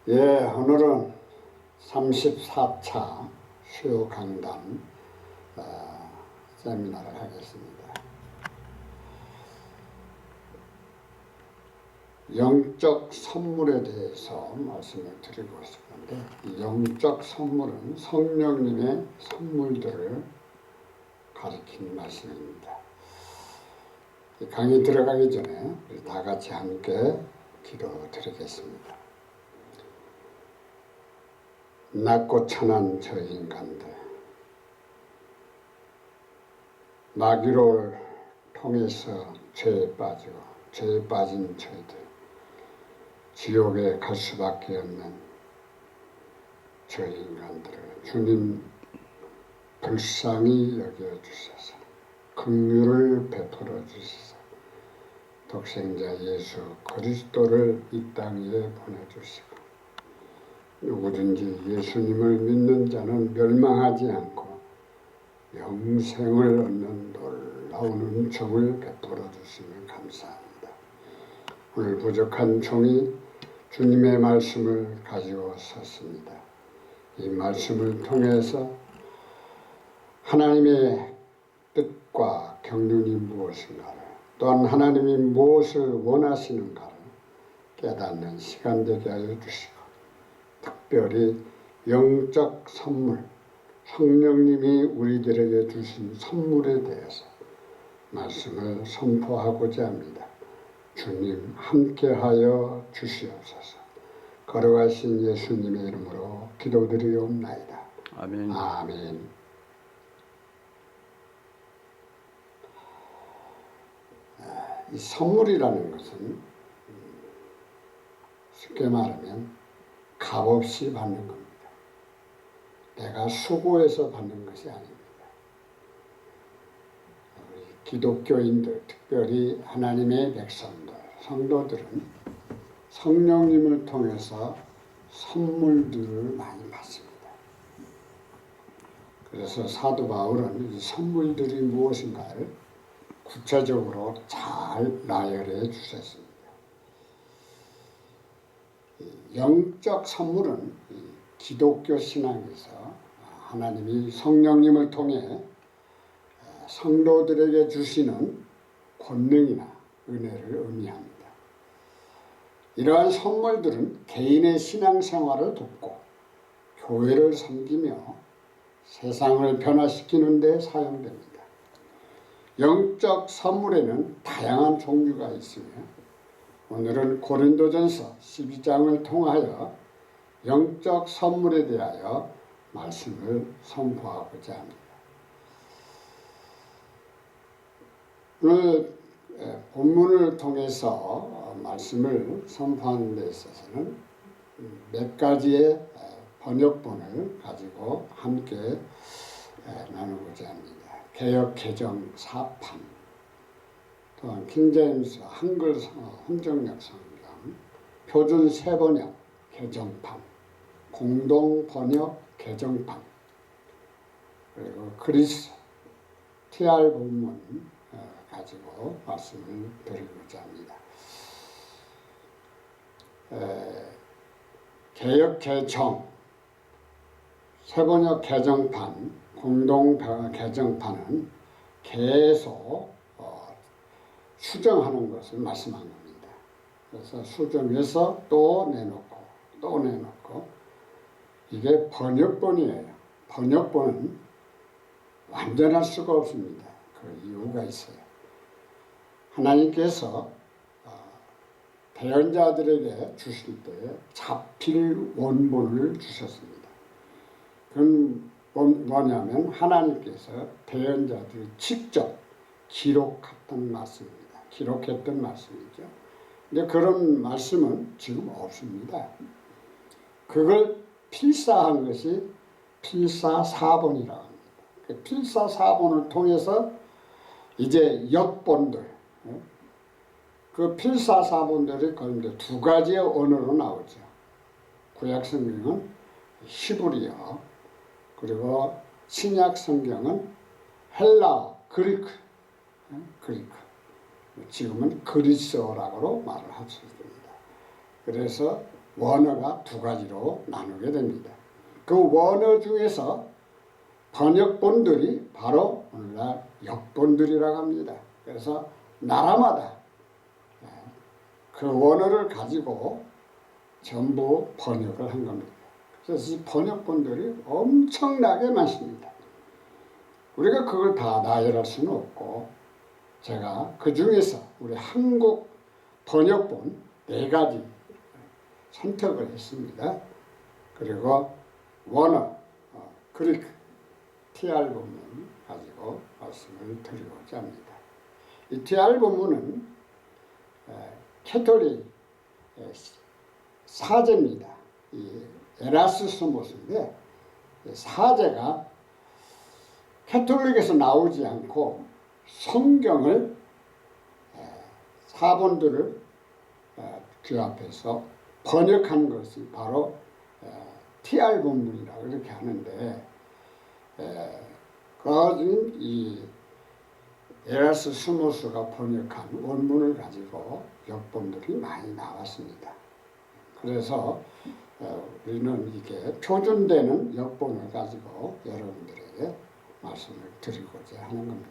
예, 오늘은 34차 수요 강단 세미나를 하겠습니다. 영적 선물에 대해서 말씀을 드리고 싶은데, 영적 선물은 성령님의 선물들을 가리키는 말씀입니다. 강의 들어가기 전에 우리 다 같이 함께 기도드리겠습니다. 낮고 천한 저 인간들, 마귀를 통해서 죄에 빠지고 죄에 빠진 저희들, 지옥에 갈 수밖에 없는 저 인간들을 주님 불쌍히 여겨주셔서 긍휼을 베풀어 주셔서 독생자 예수 그리스도를 이 땅에 보내주시고, 누구든지 예수님을 믿는 자는 멸망하지 않고 영생을 얻는 놀라운 은총을 베풀어 주시면 감사합니다. 오늘 부족한 종이 주님의 말씀을 가지고 섰습니다. 이 말씀을 통해서 하나님의 뜻과 경륜이 무엇인가를, 또한 하나님이 무엇을 원하시는가를 깨닫는 시간 되게 하여 주시고, 특별히 영적 선물, 성령님이 우리들에게 주신 선물에 대해서 말씀을 선포하고자 합니다. 주님 함께하여 주시옵소서. 걸어가신 예수님의 이름으로 기도드리옵나이다. 아멘. 아멘. 이 선물이라는 것은 쉽게 말하면 값없이 받는 겁니다. 내가 수고해서 받는 것이 아닙니다. 우리 기독교인들, 특별히 하나님의 백성들, 성도들은 성령님을 통해서 선물들을 많이 받습니다. 그래서 사도 바울은 이 선물들이 무엇인가를 구체적으로 잘 나열해 주셨습니다. 영적 선물은 기독교 신앙에서 하나님이 성령님을 통해 성도들에게 주시는 권능이나 은혜를 의미합니다. 이러한 선물들은 개인의 신앙생활을 돕고 교회를 섬기며 세상을 변화시키는 데 사용됩니다. 영적 선물에는 다양한 종류가 있으며, 오늘은 고린도전서 12장을 통하여 영적 선물에 대하여 말씀을 선포하고자 합니다. 오늘 본문을 통해서 말씀을 선포하는 데 있어서는 몇 가지의 번역본을 가지고 함께 나누고자 합니다. 개역 개정 4판, 또한 킹제임스 한글 혼정역 성경, 표준 세번역 개정판, 공동 번역 개정판, 그리고 그리스 TR 본문 가지고 말씀을 드리고자 합니다. 개역 개정 세번역 개정판, 공동 개정판은 계속 수정하는 것을 말씀한 겁니다. 그래서 수정해서 또 내놓고 이게 번역본이에요. 번역본은 완전할 수가 없습니다. 그 이유가 있어요. 하나님께서 대언자들에게 주실 때 자필 원본을 주셨습니다. 그건 뭐냐면 하나님께서 대언자들이 직접 기록했던 말씀이죠. 근데 그런 말씀은 지금 없습니다. 그걸 필사한 것이 필사사본이라고 합니다. 그 필사사본을 통해서 이제 역본들, 그 필사사본들이 그런데 두 가지의 언어로 나오죠. 구약성경은 히브리어, 그리고 신약성경은 헬라, 그리크. 지금은 그리스어라고 말을 할 수 있습니다. 그래서 원어가 두 가지로 나누게 됩니다. 그 원어 중에서 번역본들이 바로 오늘날 역본들이라고 합니다. 그래서 나라마다 그 원어를 가지고 전부 번역을 한 겁니다. 그래서 이 번역본들이 엄청나게 많습니다. 우리가 그걸 다 나열할 수는 없고 제가 그 중에서 우리 한국 번역본 4가지 선택을 했습니다. 그리고 원어, 그리크, TR 본문 가지고 말씀을 드리고자 합니다. 이 TR 본문은 캐톨릭 사제입니다. 이 에라스무스인데 사제가 캐톨릭에서 나오지 않고 성경을 사본들을 규합해서 번역한 것이 바로 TR 본문이라고 이렇게 하는데 그 이 에라스무스가 번역한 원문을 가지고 역본들이 많이 나왔습니다. 그래서 우리는 이게 표준되는 역본을 가지고 여러분들에게 말씀을 드리고자 하는 겁니다.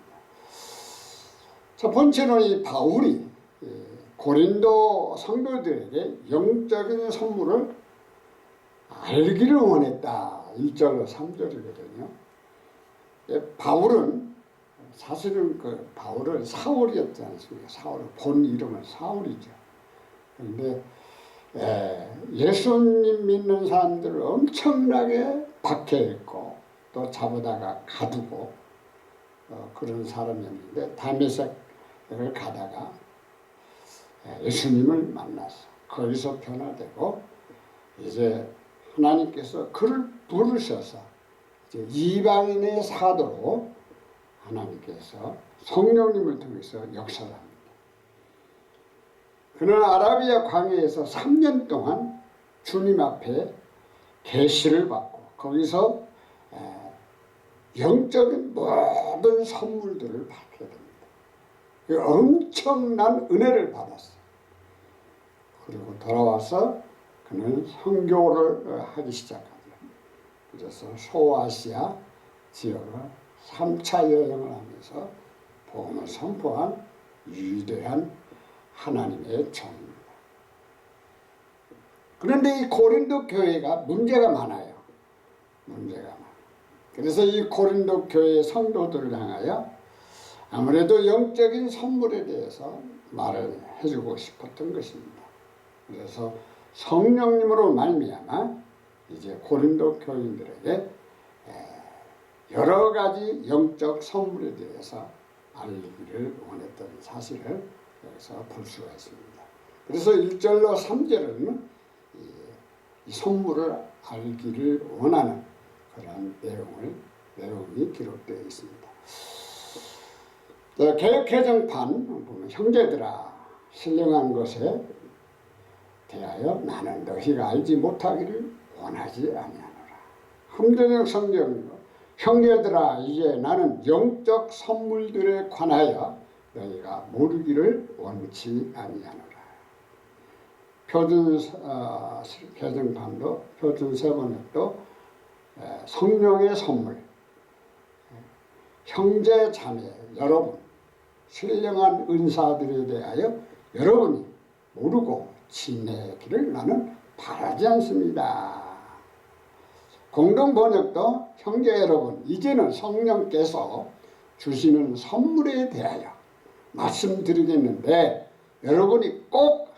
첫 번째는 이 바울이 고린도 성도들에게 영적인 선물을 알기를 원했다. 1절로 3절이거든요. 바울은 사실은 바울은 사울이었지 않습니까? 사울, 본 이름은 사울이죠. 그런데 예수님 믿는 사람들을 엄청나게 박해했고 또 잡아다가 가두고 그런 사람이었는데 다메섹을 가다가 예수님을 만났어. 거기서 변화되고 이제 하나님께서 그를 부르셔서 이제 이방인의 사도로 하나님께서 성령님을 통해서 역사를 합니다. 그는 아라비아 광야에서 3년 동안 주님 앞에 계시를 받고 거기서 영적인 모든 선물들을 받게 됩니다. 엄청난 은혜를 받았어요. 그리고 돌아와서 그는 선교를 하기 시작합니다. 그래서 소아시아 지역을 3차 여행을 하면서 복음을 선포한 위대한 하나님의 종입니다. 그런데 이 고린도 교회가 문제가 많아요. 문제가 많아요. 그래서 이 고린도 교회 성도들을 향하여 아무래도 영적인 선물에 대해서 말을 해주고 싶었던 것입니다. 그래서 성령님으로 말미암아 이제 고린도 교인들에게 여러 가지 영적 선물에 대해서 알리기를 원했던 사실을 여기서 볼 수가 있습니다. 그래서 1절로 3절은 이 선물을 알기를 원하는 그런 내용이 기록되어 있습니다. 개역개정판 보면 형제들아 신령한 것에 대하여 나는 너희가 알지 못하기를 원하지 아니하노라. 함전역 성경 형제들아 이제 나는 영적 선물들에 관하여 너희가 모르기를 원치 아니하노라. 표준 개정판도 표준 세번역도 성령의 선물 형제 자매 여러분 신령한 은사들에 대하여 여러분이 모르고 지내기를 나는 바라지 않습니다. 공동번역도 형제 여러분 이제는 성령께서 주시는 선물에 대하여 말씀드리겠는데 여러분이 꼭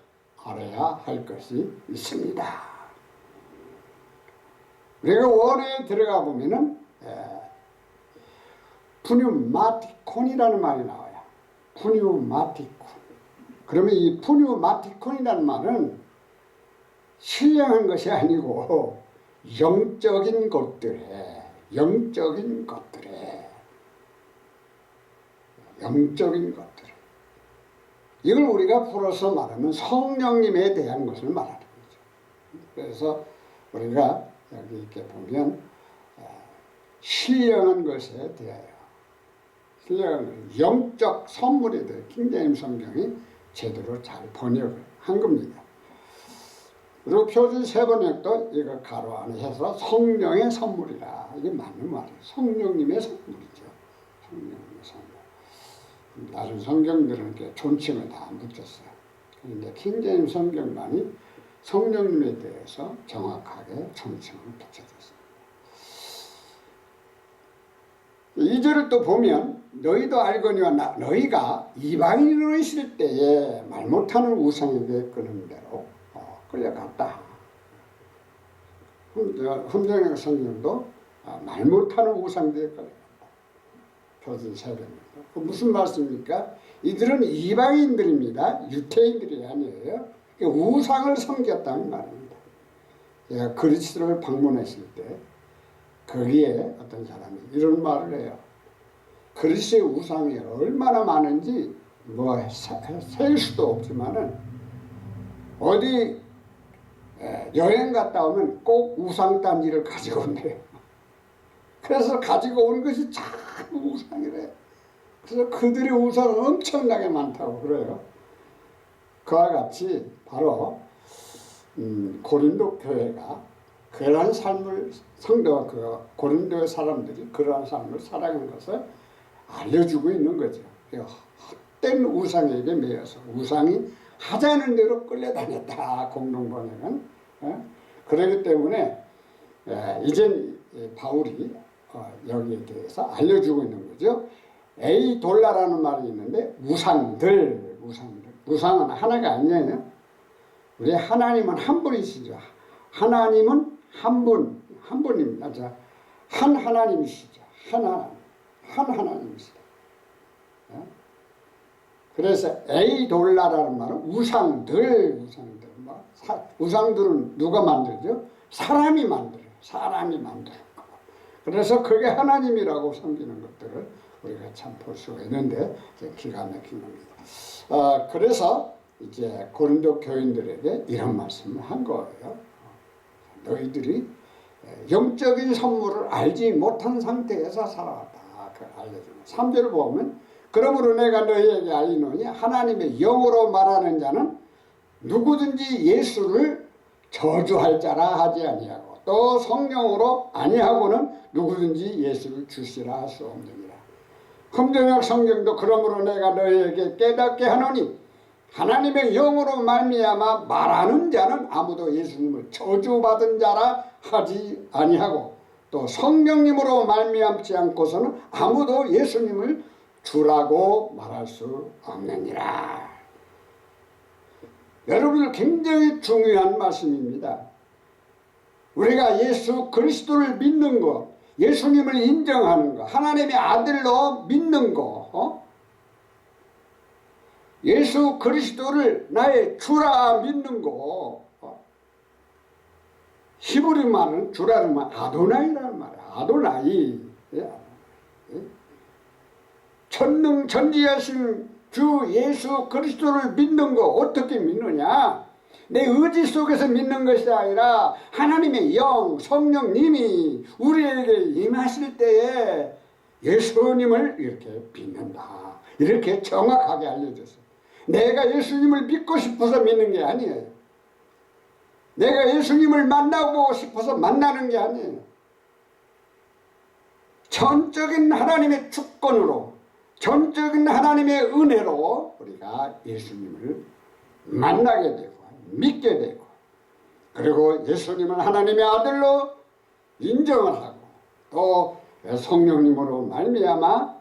알아야 할 것이 있습니다. 우리가 원어에 들어가 보면은 푸뉴마티콘이라는 말이 나와요. 푸뉴마티콘. 그러면 이 푸뉴마티콘이라는 말은 신령한 것이 아니고 영적인 것들에 이걸 우리가 풀어서 말하면 성령님에 대한 것을 말하는 거죠. 그래서 우리가 여기 이렇게 보면 신령한 것에 대하여 영적 선물에 대해 킹제임스 성경이 제대로 잘 번역을 한 겁니다. 그리고 표준 세번역도 이거 가로 안에 해서 성령의 선물이라. 이게 맞는 말이에요. 성령님의 선물이죠. 성령님의 선물. 다른 성경들은 이렇게 존칭을 다 붙였어요. 그런데 킹제임 성경만이 성령님에 대해서 정확하게 존칭을 붙여줬습니다. 2절을 또 보면 너희도 알거니와 너희가 이방인으로 있을 때에 말 못하는 우상에게 끄는 대로 끌려갔다. 훈정의 성경도 말 못하는 우상들에 끌려갔다. 표준 세번역. 무슨 말씀입니까? 이들은 이방인들입니다. 유태인들이 아니에요. 우상을 섬겼다는 말입니다. 제가 그리스도를 방문했을 때 거기에 어떤 사람이 이런 말을 해요. 그리스의 우상이 얼마나 많은지 셀 수도 없지만은 어디 여행 갔다 오면 꼭 우상단지를 가지고 온대요. 그래서 가지고 온 것이 자꾸 우상이래. 그래서 그들의 우상은 엄청나게 많다고 그래요. 그와 같이 바로 고린도 교회가 그러한 삶을 성도와 그 고린도의 사람들이 그러한 삶을 살아가는 것을 알려주고 있는 거죠. 헛된 우상에게 매여서 우상이 하자는 대로 끌려다녔다. 공동번역은. 그렇기 때문에 이젠 바울이 여기에 대해서 알려주고 있는 거죠. 에이돌라라는 말이 있는데 우상들. 우상은 하나가 아니에요. 우리 하나님은 한 분이시죠. 하나님은 한 분입니다. 한 하나님이시죠. 한 하나님이시다. 그래서 에이돌라라는 말은 우상들. 우상들은 누가 만들죠? 사람이 만들어요. 그래서 그게 하나님이라고 섬기는 것들을 우리가 참 볼 수가 있는데 기가 막힌 겁니다. 그래서 이제 고린도 교인들에게 이런 말씀을 한 거예요. 너희들이 영적인 선물을 알지 못한 상태에서 살아왔다. 알려주는 3절을 보면 그러므로 내가 너희에게 알리노니 하나님의 영으로 말하는 자는 누구든지 예수를 저주할 자라 하지 아니하고 또 성령으로 아니하고는 누구든지 예수를 주시라 할 수 없느니라. 금정역 성경도 그러므로 내가 너희에게 깨닫게 하노니 하나님의 영으로 말미암아 말하는 자는 아무도 예수님을 저주받은 자라 하지 아니하고 또 성령님으로 말미암지 않고서는 아무도 예수님을 주라고 말할 수 없느니라. 여러분들 굉장히 중요한 말씀입니다. 우리가 예수 그리스도를 믿는 것, 예수님을 인정하는 것, 하나님의 아들로 믿는 것, 예수 그리스도를 나의 주라 믿는 거. 히브리 말은 주라는 말 아도나이라는 말이야. 아도나이. 전능전지하신 주 예수 그리스도를 믿는 거 어떻게 믿느냐? 내 의지 속에서 믿는 것이 아니라 하나님의 영, 성령님이 우리에게 임하실 때에 예수님을 이렇게 믿는다. 이렇게 정확하게 알려줬어요. 내가 예수님을 믿고 싶어서 믿는 게 아니에요. 내가 예수님을 만나고 싶어서 만나는 게 아니에요. 전적인 하나님의 주권으로, 전적인 하나님의 은혜로 우리가 예수님을 만나게 되고 믿게 되고, 그리고 예수님은 하나님의 아들로 인정을 하고 또 성령님으로 말미암아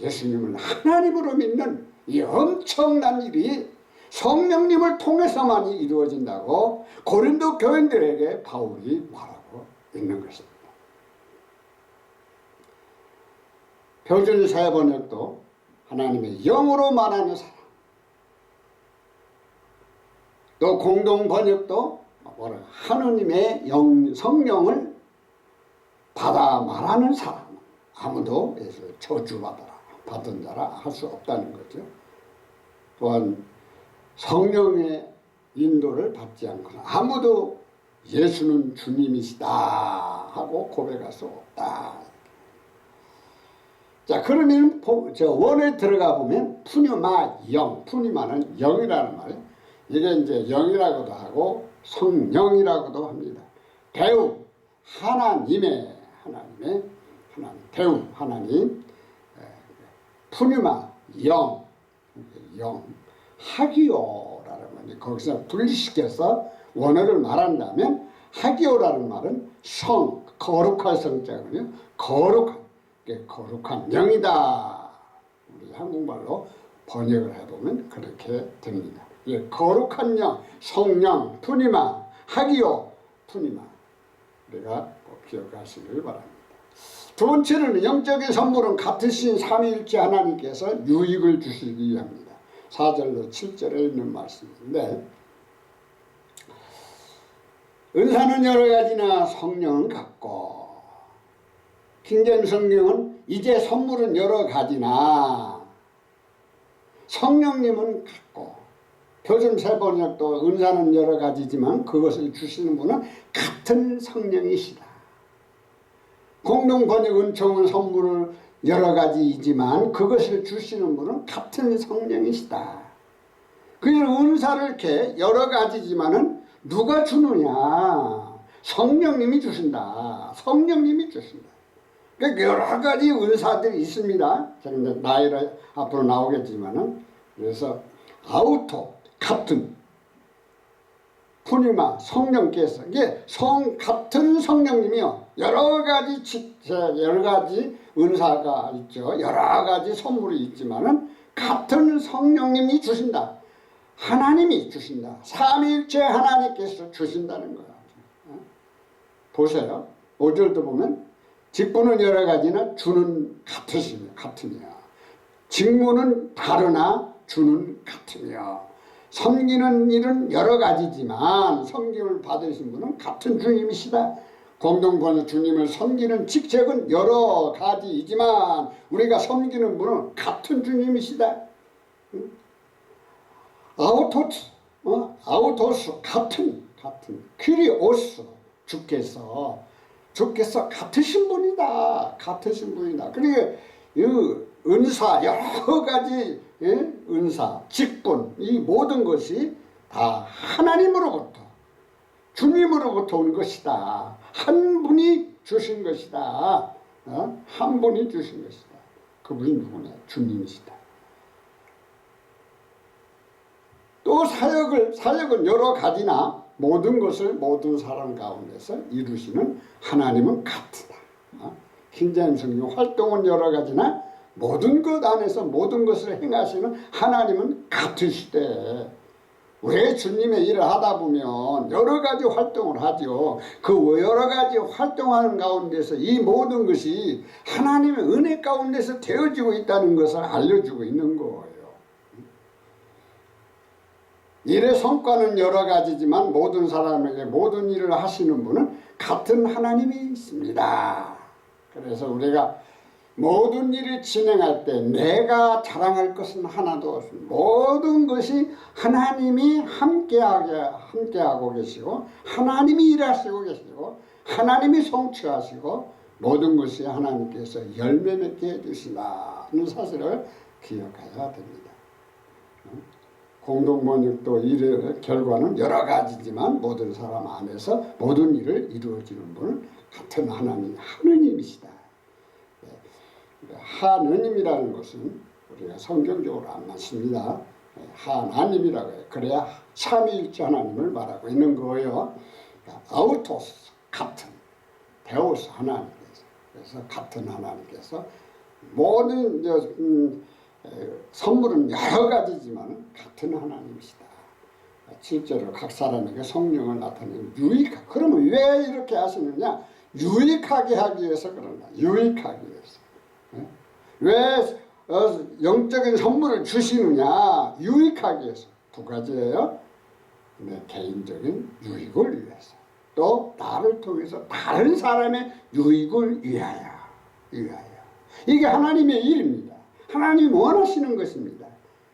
예수님을 하나님으로 믿는 이 엄청난 일이 성령님을 통해서만이 이루어진다고 고린도 교인들에게 바울이 말하고 있는 것입니다. 표준 세번역도 하나님의 영으로 말하는 사람, 또 공동 번역도 하느님의 성령을 받아 말하는 사람, 아무도 저주받아라 받은 자라 할 수 없다는 거죠. 또한 성령의 인도를 받지 않거나 아무도 예수는 주님이시다 하고 고백할 수 없다. 자, 그러면 원에 들어가 보면 푸뉴마 영, 푸뉴마는 영이라는 말이에요. 이게 이제 영이라고도 하고 성령이라고도 합니다. 배우 하나님 배우 하나님 푸뉴마 영 하기오라는 건 거기서 분리시켜서 원어를 말한다면 하기오라는 말은 성 거룩할 성자거든요. 거룩한 영이다. 우리 한국말로 번역을 해보면 그렇게 됩니다. 예, 거룩한 영, 성령, 푸니마, 하기오, 푸니마. 우리가 꼭 기억하시길 바랍니다. 두 번째는 영적인 선물은 같으신 삼위일체 하나님께서 유익을 주시기 위함입니다. 4절로 7절에 있는 말씀인데 은사는 여러 가지나 성령은 같고 킹제임스 성경은 이제 선물은 여러 가지나 성령님은 같고 표준 세번역도 은사는 여러 가지지만 그것을 주시는 분은 같은 성령이시다. 공동 번역 은총은 선물을 여러 가지이지만 그것을 주시는 분은 같은 성령이시다. 그래서 은사를 이렇게 여러 가지지만은 누가 주느냐? 성령님이 주신다. 성령님이 주신다. 그러니까 여러 가지 은사들이 있습니다. 제가 이제 나이가 앞으로 나오겠지만은 그래서 아우토 같은 푸니마 성령께서 이게 같은 성령님이요 여러 가지 은사가 있죠. 여러 가지 선물이 있지만은 같은 성령님이 주신다. 하나님이 주신다. 삼위일체 하나님께서 주신다는 거야. 보세요. 5절도 보면 직분은 여러 가지나 주는 같으며 직무는 다르나 주는 같으며 섬기는 일은 여러 가지지만 섬김을 받으신 분은 같은 주님이시다. 공동번역 주님을 섬기는 직책은 여러 가지이지만 우리가 섬기는 분은 같은 주님이시다. 아우토스 같은 퀴리오스 주께서 같으신 분이다. 그러니까 이 은사 여러 가지 은사 직분 이 모든 것이 다 하나님으로부터 주님으로부터 온 것이다. 한 분이 주신 것이다. 한 분이 주신 것이다. 그분이 누구냐? 주님이시다. 또 사역은 여러 가지나 모든 것을 모든 사람 가운데서 이루시는 하나님은 같다. 킹제임스 성경 활동은 여러 가지나 모든 것 안에서 모든 것을 행하시는 하나님은 같으시대. 왜 주님의 일을 하다 보면 여러 가지 활동을 하죠. 그 여러 가지 활동하는 가운데서 이 모든 것이 하나님의 은혜 가운데서 되어지고 있다는 것을 알려주고 있는 거예요. 일의 성과는 여러 가지지만 모든 사람에게 모든 일을 하시는 분은 같은 하나님이 있습니다. 그래서 우리가 모든 일을 진행할 때 내가 자랑할 것은 하나도 없습니다. 모든 것이 하나님이 함께하고 계시고 하나님이 일하시고 계시고 하나님이 성취하시고 모든 것이 하나님께서 열매 맺게 해주시라는 사실을 기억해야 됩니다. 공동번역도 일의 결과는 여러 가지지만 모든 사람 안에서 모든 일을 이루어지는 분은 같은 하느님이시다. 하느님이라는 것은 우리가 성경적으로 안 맞습니다. 하나님이라고 해요. 그래야 삼위일체 하나님을 말하고 있는 거예요. 아우토스 같은 데오스 하나님께서 그래서 같은 하나님께서 모든 선물은 여러 가지지만 같은 하나님이시다. 실제로 각 사람에게 성령을 나타내는 유익하게. 그러면 왜 이렇게 하시느냐? 유익하게 하기 위해서 그런다. 유익하기 위해서. 왜 영적인 선물을 주시느냐? 유익하기 위해서. 두 가지예요. 내 개인적인 유익을 위해서. 또 나를 통해서 다른 사람의 유익을 위하여. 이게 하나님의 일입니다. 하나님이 원하시는 것입니다.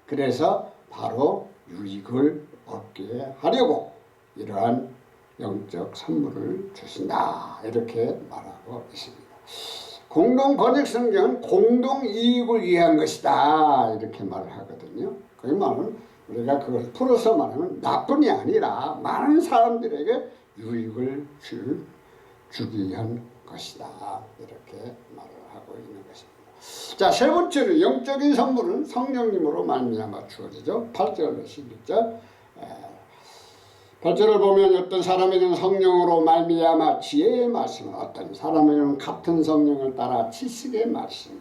그래서 바로 유익을 얻게 하려고 이러한 영적 선물을 주신다. 이렇게 말하고 있습니다. 공동 번역 성경은 공동 이익을 위한 것이다. 이렇게 말을 하거든요. 그 말은 우리가 그걸 풀어서 말하면 나뿐이 아니라 많은 사람들에게 유익을 주기 위한 것이다. 이렇게 말을 하고 있는 것입니다. 자, 세 번째는 영적인 선물은 성령님으로 말미암아 주어지죠. 8절로 11절. 8절을 보면 어떤 사람에게는 성령으로 말미암아 지혜의 말씀을, 어떤 사람에게는 같은 성령을 따라 지식의 말씀을,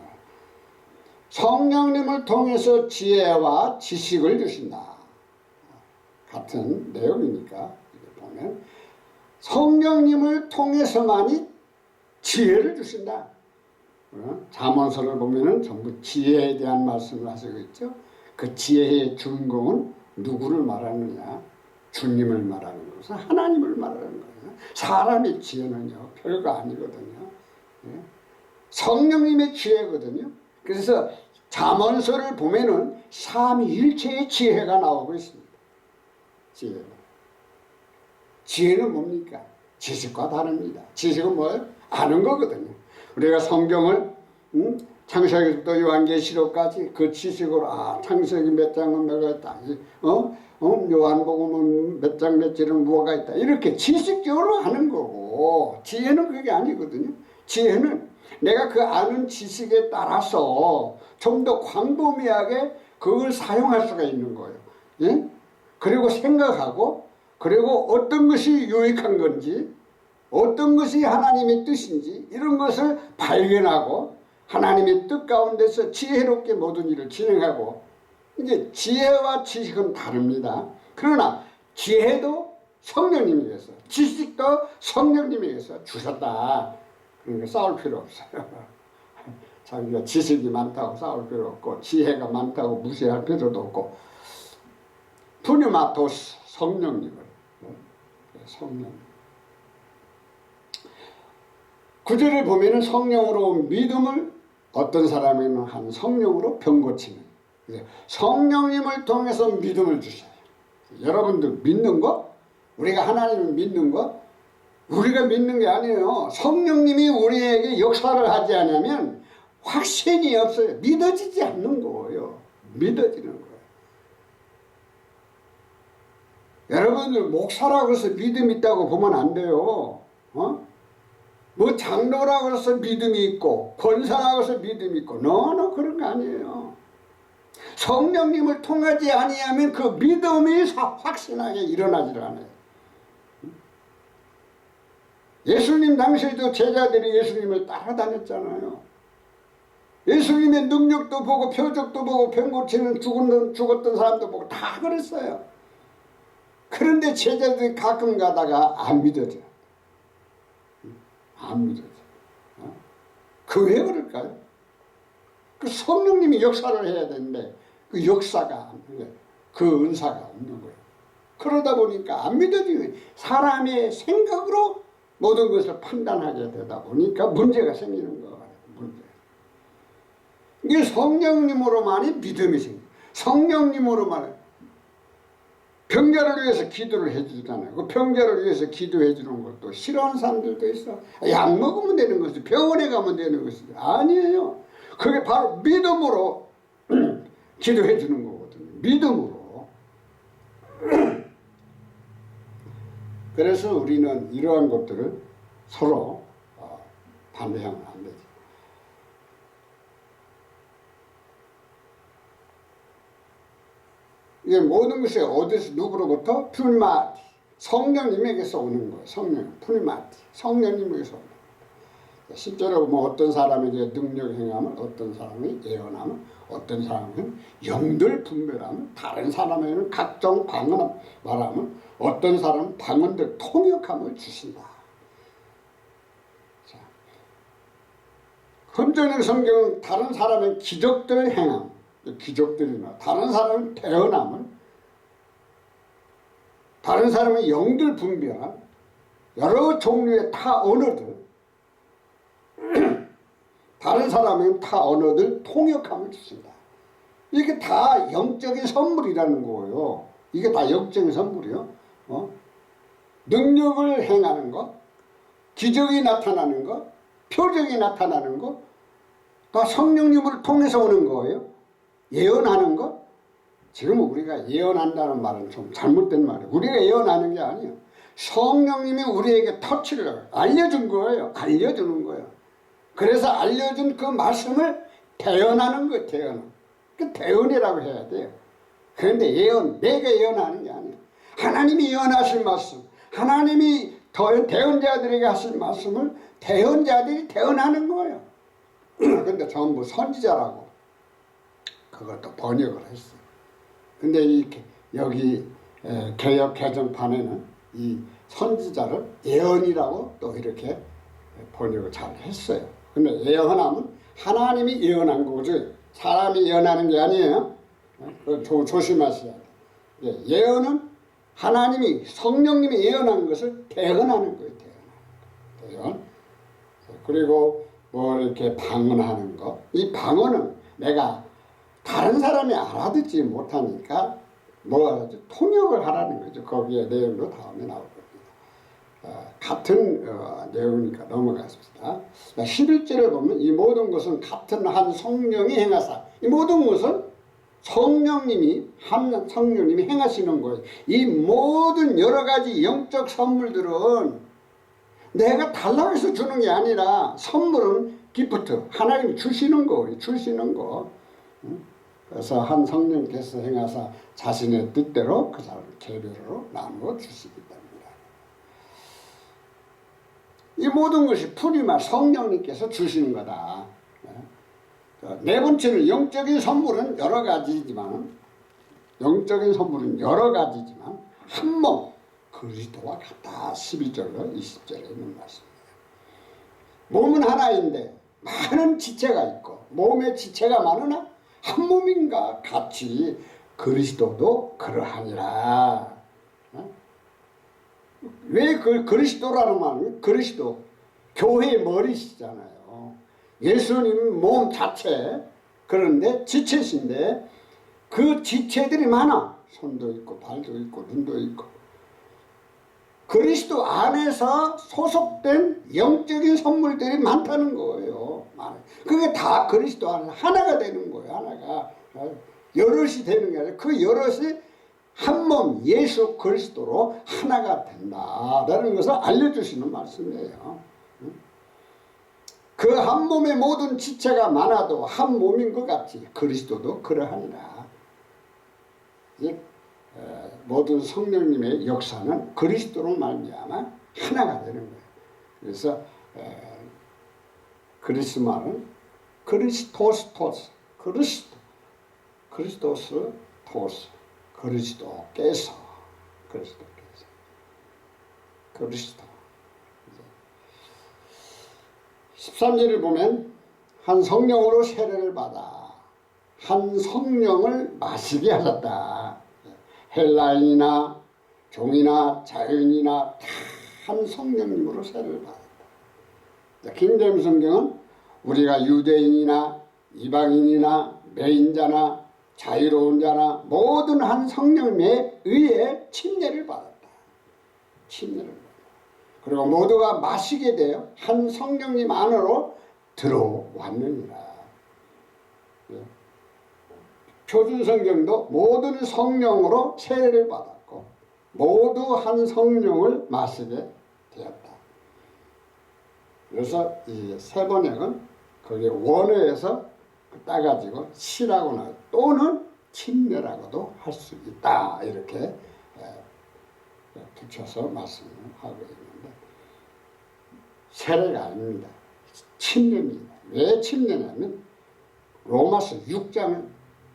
성령님을 통해서 지혜와 지식을 주신다. 같은 내용이니까 이렇게 보면 성령님을 통해서만이 지혜를 주신다. 잠언서를 보면은 전부 지혜에 대한 말씀을 하시고 있죠. 그 지혜의 주인공은 누구를 말하느냐? 주님을 말하는 것은 하나님을 말하는 거예요. 사람의 지혜는요 별거 아니거든요. 성령님의 지혜거든요. 그래서 잠언서를 보면은 삼위일체의 지혜가 나오고 있습니다. 지혜는 뭡니까? 지식과 다릅니다. 지식은 뭐예요? 아는 거거든요. 우리가 성경을 창세기부터 요한계시록까지 그 지식으로 창세기 몇 장은 뭐가 있다. 요한복음은 몇 장 몇 절은 뭐가 있다. 이렇게 지식적으로 아는 거고 지혜는 그게 아니거든요. 지혜는 내가 그 아는 지식에 따라서 좀 더 광범위하게 그걸 사용할 수가 있는 거예요. 예? 그리고 생각하고 그리고 어떤 것이 유익한 건지 어떤 것이 하나님의 뜻인지 이런 것을 발견하고 하나님의 뜻 가운데서 지혜롭게 모든 일을 진행하고 이제 지혜와 지식은 다릅니다. 그러나 지혜도 성령님에게서 지식도 성령님에게서 주셨다. 그러니까 싸울 필요 없어요. 자기가 지식이 많다고 싸울 필요 없고 지혜가 많다고 무시할 필요도 없고 푸니마토스 성령님을 성령 9절을 보면은 성령으로 믿음을 어떤 사람에게는 한 성령으로 병 고치는 성령님을 통해서 믿음을 주셔요. 여러분들 믿는 거? 우리가 하나님을 믿는 거? 우리가 믿는 게 아니에요. 성령님이 우리에게 역사를 하지 않으면 확신이 없어요. 믿어지지 않는 거예요. 믿어지는 거예요. 여러분들 목사라고 해서 믿음 있다고 보면 안 돼요. 뭐 장로라고 해서 믿음이 있고 권사라고 해서 믿음이 있고 너는 그런 거 아니에요. 성령님을 통하지 아니하면 그 믿음이 확신하게 일어나지를 않아요. 예수님 당시에도 제자들이 예수님을 따라다녔잖아요. 예수님의 능력도 보고 표적도 보고 병 고치는 죽었던 사람도 보고 다 그랬어요. 그런데 제자들이 가끔 가다가 안 믿어져요. 안 믿어져요. 그 왜 그럴까요? 그 성령님이 역사를 해야 되는데 그 역사가 그 은사가 없는 거예요. 그러다 보니까 안 믿어지는 사람의 생각으로 모든 것을 판단하게 되다 보니까 문제가 생기는 거예요. 문제. 이게 성령님으로만이 믿음이 생겨요. 성령님으로만 병자를 위해서 기도를 해주잖아요. 그 병자를 위해서 기도해 주는 것도 싫어하는 사람들도 있어. 약 먹으면 되는 것이 병원에 가면 되는 것이 아니에요. 그게 바로 믿음으로 기도해 주는 거거든요. 믿음으로. 그래서 우리는 이러한 것들을 서로 반대하면 안 되죠. 이게 모든 것이 어디서 누구로부터? 푸니마티 성령님에게서 오는 거예요. 성령 푸니마티 성령님에게서 오는 거예요. 실제로 뭐 어떤 사람에게 능력 행하면 어떤 사람이 예언하면 어떤 사람은 영들 분별하면 다른 사람에게는 각종 방언 말하면 어떤 사람은 방언들 통역함을 주신다. 자, 흠정의 성경은 다른 사람의 기적들 행함 기적들이나 다른 사람은 태어남을 다른 사람의 영들 분별한 여러 종류의 타 언어들 다른 사람은 타 언어들 통역함을 주신다. 이게 다 영적인 선물이라는 거예요. 이게 다 영적인 선물이요. 능력을 행하는 것, 기적이 나타나는 것, 표적이 나타나는 것, 다 성령님을 통해서 오는 거예요. 예언하는 것, 지금 우리가 예언한다는 말은 좀 잘못된 말이에요. 우리가 예언하는 게 아니에요. 성령님이 우리에게 터치를 알려준 거예요. 알려주는 거예요. 그래서 알려준 그 말씀을 대언하는 거예요. 대언. 그 대언이라고 해야 돼요. 그런데 예언, 내가 예언하는 게 아니에요. 하나님이 예언하실 말씀, 하나님이 대언자들에게 하실 말씀을 대언자들이 대언하는 거예요. 근데 전부 선지자라고 그것도 번역을 했어요. 근데 여기 개역 개정판에는 이 선지자를 예언이라고 또 이렇게 번역을 잘 했어요. 근데 예언하면 하나님이 예언한 거죠. 사람이 예언하는 게 아니에요. 조심하셔야 돼요. 예언은 하나님이 성령님이 예언한 것을 대언하는 거예요. 대언. 그리고 뭐 이렇게 방언하는 거. 이 방언은 내가 다른 사람이 알아듣지 못하니까 뭐 통역을 하라는 거죠. 거기에 내용도 다음에 나올 겁니다. 같은 내용이니까 넘어가겠습니다. 11절을 보면 이 모든 것은 같은 한 성령이 행하사, 이 모든 것은 성령님이 행하시는 거예요. 이 모든 여러 가지 영적 선물들은 내가 달라고 해서 주는 게 아니라 선물은 기프트, 하나님이 주시는 거예요. 주시는 거. 그래서 한 성령께서 행하사 자신의 뜻대로 그 사람을 개별로 나누어 주시기 때문이다. 이 모든 것이 푸리마 성령님께서 주시는 거다. 네 번째는 영적인 선물은 여러 가지지만 한 몸 그리스도와 같다. 11절로 20절에 있는 말씀입니다. 몸은 하나인데 많은 지체가 있고 몸에 지체가 많으나 한 몸인가 같이 그리스도도 그러하니라. 왜 그리스도라는 말은 그리스도 교회의 머리시잖아요. 예수님은 몸 자체, 그런데 지체신데 그 지체들이 많아. 손도 있고 발도 있고 눈도 있고. 그리스도 안에서 소속된 영적인 선물들이 많다는 거예요. 그게 다 그리스도 안에 하나가 되는 거예요. 하나가. 여럿이 되는 게 아니라 그 여럿이 한 몸 예수 그리스도로 하나가 된다라는 것을 알려주시는 말씀이에요. 그 한 몸의 모든 지체가 많아도 한 몸인 것 같이 그리스도도 그러하니라. 모든 성령님의 역사는 그리스도로 말미암아 하나가 되는 거예요. 그래서 그리스말은 그리스토스토스, 그리스도스 토스, 그리스도. 그리스도. 13절을 보면 한 성령으로 세례를 받아 한 성령을 마시게 하셨다. 헬라인이나 종이나 자유인이나 다 한 성령님으로 세례를 받았다. 킹제임스 성경은 우리가 유대인이나 이방인이나 매인자나 자유로운 자나 모든 한 성령님에 의해 침례를 받았다. 침례를 받았다. 그리고 모두가 마시게 되어 한 성령님 안으로 들어왔느니라. 표준성경도 모든 성령으로 세례를 받았고 모두 한 성령을 마시게 되었다. 그래서 이 세번역은 거기에 원어에서 따가지고 시라고 나와요. 또는 침례라고도 할 수 있다. 이렇게 붙여서 말씀을 하고 있는데 세례가 아닙니다. 침례입니다. 왜 침례냐면 로마서 6장을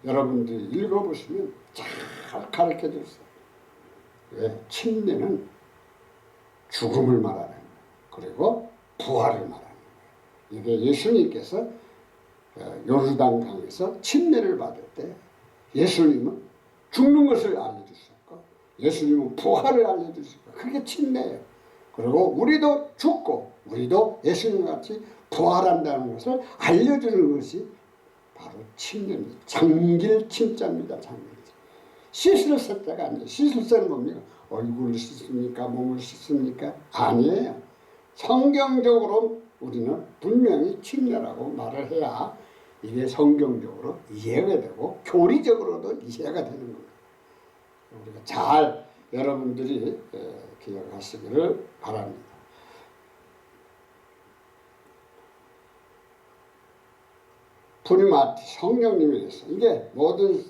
여러분들이 읽어보시면 잘 가르쳐 줬어요. 왜? 침례는 죽음을 말하는 거예요. 그리고 부활을 말하는 거예요. 이게 예수님께서 요르단 강에서 침례를 받을 때 예수님은 죽는 것을 알려주셨고 예수님은 부활을 알려주셨고 그게 침례예요. 그리고 우리도 죽고 우리도 예수님같이 부활한다는 것을 알려주는 것이 바로 침례입니다. 장길 침자입니다. 장길. 씻을 세자가 아니에요. 씻을 세는 뭡니까? 얼굴을 씻습니까? 몸을 씻습니까? 아니에요. 성경적으로 우리는 분명히 침례라고 말을 해야 이게 성경적으로 이해가 되고 교리적으로도 이해가 되는 거예요. 우리가 잘 여러분들이 기억하시기를 바랍니다. 프리마티 성령님이랬어. 이게 모든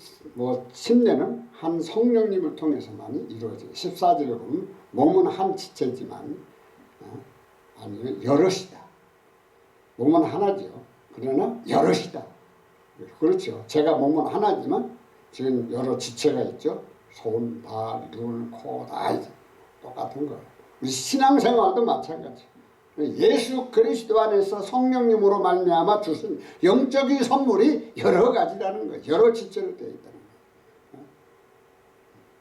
침례는 한 성령님을 통해서만 이루어져요. 14절에 보면 몸은 한 지체지만 아니면 여럿이다. 몸은 하나죠. 그러나 여럿이다. 그렇죠. 제가 몸은 하나지만 지금 여러 지체가 있죠. 손, 발, 눈, 코 다 똑같은 거예요. 우리 신앙생활도 마찬가지. 예수 그리스도 안에서 성령님으로 말미암아 주신 영적인 선물이 여러 가지라는 거예요. 여러 지체로 되어 있다는 거예요.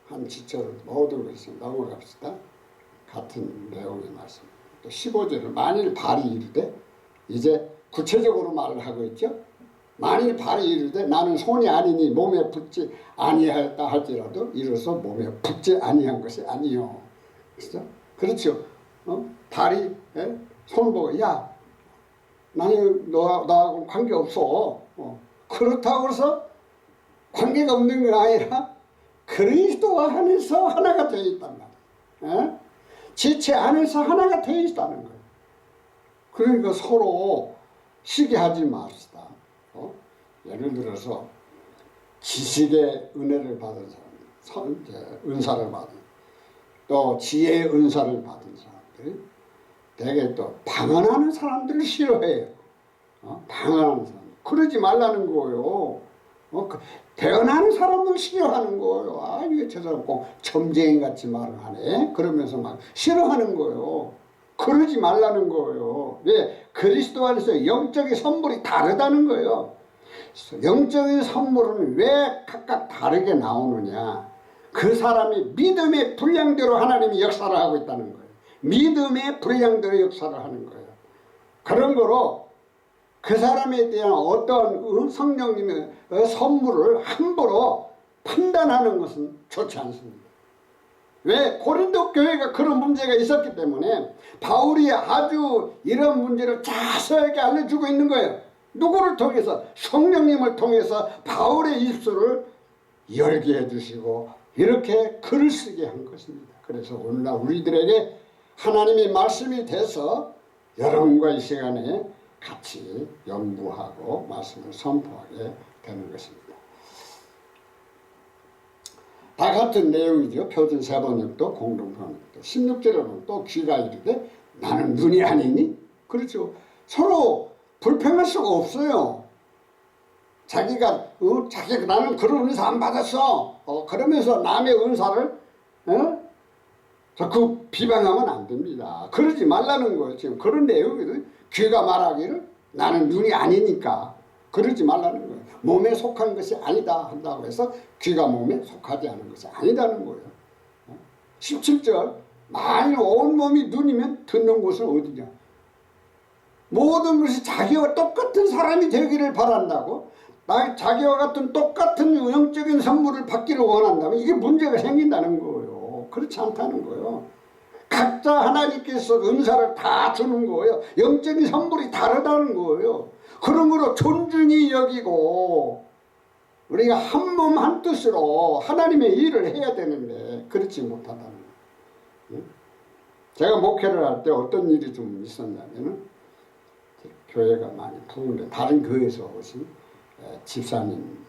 한 지체로 모든 것을 넘어갑시다. 같은 내용의 말씀. 또 15절은 만일 발이 이르되 이제 구체적으로 말을 하고 있죠. 만일 발이 이르되 나는 손이 아니니 몸에 붙지 아니하였다 할지라도 이로써 몸에 붙지 아니한 것이 아니요. 그렇죠? 발이 손 보고 야 나는 너하고 관계없어. 그렇다고 해서 관계가 없는 게 아니라 그리스도 안에서 하나가 되어 있단 말이에요. 지체 안에서 하나가 되어 있다는 거예요. 그러니까 서로 시기하지 맙시다. 예를 들어서 지식의 은혜를 받은 사람, 은사를 받은, 또 지혜의 은사를 받은 사람들, 대개 또 방언하는 사람들을 싫어해요. 방언하는 사람. 그러지 말라는 거예요. 대언하는 사람을 싫어하는 거예요. 아, 이게 저 사람 꼭 점쟁이같이 말을 하네. 그러면서 막 싫어하는 거예요. 그러지 말라는 거예요. 왜? 그리스도 안에서 영적인 선물이 다르다는 거예요. 영적인 선물은 왜 각각 다르게 나오느냐? 그 사람이 믿음의 분량대로 하나님이 역사를 하고 있다는 거예요. 믿음의 분량대로 역사를 하는 거예요. 그런 거로 그 사람에 대한 어떤 성령님의 선물을 함부로 판단하는 것은 좋지 않습니다. 왜? 고린도 교회가 그런 문제가 있었기 때문에 바울이 아주 이런 문제를 자세하게 알려주고 있는 거예요. 누구를 통해서? 성령님을 통해서 바울의 입술을 열게 해주시고 이렇게 글을 쓰게 한 것입니다. 그래서 오늘날 우리들에게 하나님의 말씀이 돼서 여러분과 이 시간에 같이 연구하고 말씀을 선포하게 되는 것입니다. 다 같은 내용이죠. 표준 세번역도 공동번역도. 16절에 보면 또 귀가 이르되 나는 눈이 아니니? 그렇죠. 서로 불평할 수가 없어요. 자기가 나는 그런 은사 안 받았어. 그러면서 남의 은사를 그 비방하면 안 됩니다. 그러지 말라는 거예요. 지금 그런 내용이거든. 귀가 말하기를 나는 눈이 아니니까 그러지 말라는 거예요. 몸에 속한 것이 아니다 한다고 해서 귀가 몸에 속하지 않은 것이 아니다는 거예요. 17절 만일 온몸이 눈이면 듣는 곳은 어디냐? 모든 것이 자기와 똑같은 사람이 되기를 바란다고 자기와 같은 똑같은 영적인 선물을 받기를 원한다면 이게 문제가 생긴다는 거예요. 그렇지 않다는 거예요. 각자 하나님께서 은사를 다 주는 거예요. 영적인 선물이 다르다는 거예요. 그러므로 존중히 여기고 우리가 한 몸 한 뜻으로 하나님의 일을 해야 되는데 그렇지 못하다는 거예요. 제가 목회를 할 때 어떤 일이 좀 있었냐면 교회가 많이 부흥돼 다른 교회에서 오신 집사님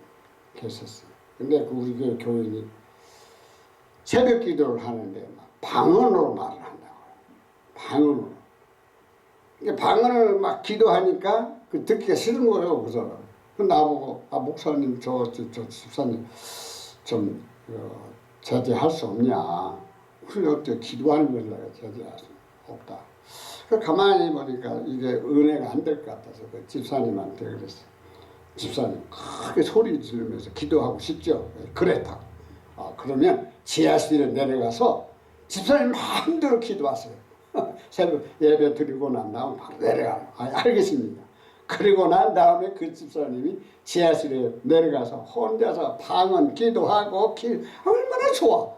계셨어요. 근데 우리 교인이 새벽 기도를 하는데 막 방언으로 말을 한다고요. 방언으로. 방언을 막 기도하니까 그 듣기가 싫은 거예요. 그래서 나보고 목사님 저 집사님 좀 제재할 수 없냐. 그래 어때 기도하는 걸 내가 제재할 수 없다. 가만히 보니까 이게 은혜가 안 될 것 같아서 그 집사님한테 그랬어요. 집사님 크게 소리 지르면서 기도하고 싶죠. 그랬다. 그러면 지하실에 내려가서 집사님 마음대로 기도하세요. 새벽 예배 드리고 난 다음 바로 내려가요. 알겠습니다. 그리고 난 다음에 그 집사님이 지하실에 내려가서 혼자서 방언 기도하고 얼마나 좋아.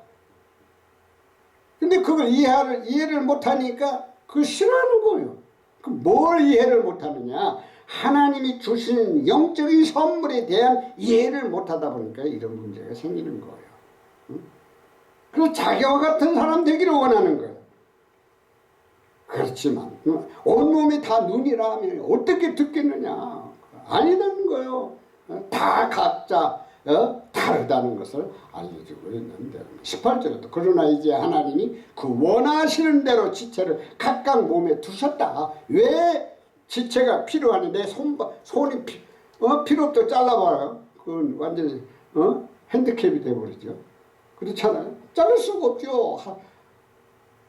근데 그걸 이해를 못하니까 그거 싫어하는 거예요. 뭘 이해를 못하느냐? 하나님이 주신 영적인 선물에 대한 이해를 못하다 보니까 이런 문제가 생기는 거예요. 응? 그래서 자기와 같은 사람 되기를 원하는 거예요. 그렇지만 온몸이 다 눈이라 하면 어떻게 듣겠느냐. 아니라는 거예요. 다 각자 다르다는 것을 알려주고 있는데 18절에도 그러나 이제 하나님이 그 원하시는 대로 지체를 각각 몸에 두셨다. 왜 지체가 필요하니? 내 손이 필요 없다 잘라봐요. 그건 완전히 핸디캡이 돼버리죠. 그렇잖아요. 자를 수가 없죠.